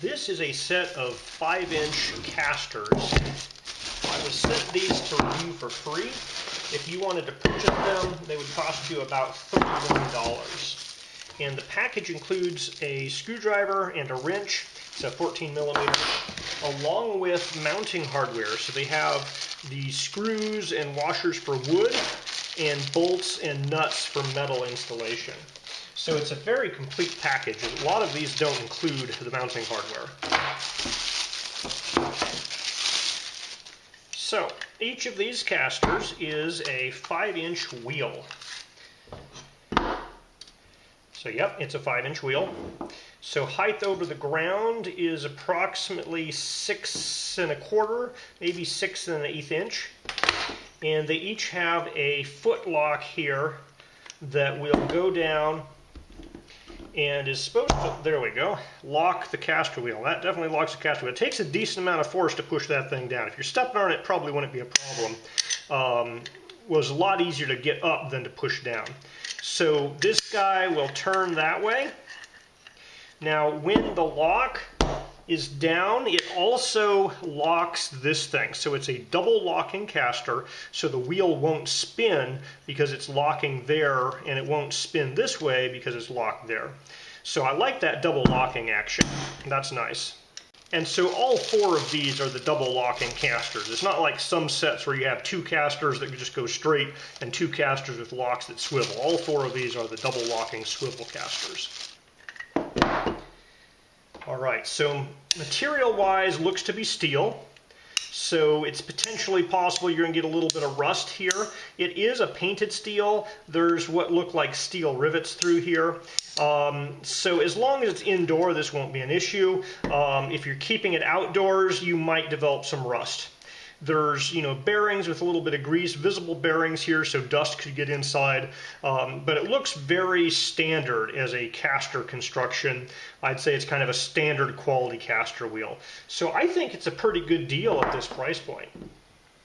This is a set of 5-inch casters. I was sent these to review for free. If you wanted to purchase them, they would cost you about $31. And the package includes a screwdriver and a wrench, it's a 14 millimeter, along with mounting hardware. So they have the screws and washers for wood, and bolts and nuts for metal installation. So it's a very complete package. A lot of these don't include the mounting hardware. So each of these casters is a 5-inch wheel. So yep, it's a 5-inch wheel. So height over the ground is approximately 6 1/4, maybe 6 1/8 inch. And they each have a foot lock here that will go down and is supposed to, there we go, lock the caster wheel. That definitely locks the caster wheel. It takes a decent amount of force to push that thing down. If you're stepping on it, it probably wouldn't be a problem. Was a lot easier to get up than to push down. So this guy will turn that way. Now when the lock is down, it also locks this thing. So it's a double locking caster, so the wheel won't spin because it's locking there, and it won't spin this way because it's locked there. So I like that double locking action. That's nice. And so all 4 of these are the double locking casters. It's not like some sets where you have 2 casters that just go straight and 2 casters with locks that swivel. All 4 of these are the double locking swivel casters. All right, so material-wise, looks to be steel. So it's potentially possible you're going to get a little bit of rust here. It is a painted steel. There's what look like steel rivets through here. So as long as it's indoor, this won't be an issue. If you're keeping it outdoors, you might develop some rust. There's, bearings with a little bit of grease, visible bearings here, so dust could get inside. But it looks very standard as a caster construction. I'd say it's kind of a standard quality caster wheel. So I think it's a pretty good deal at this price point.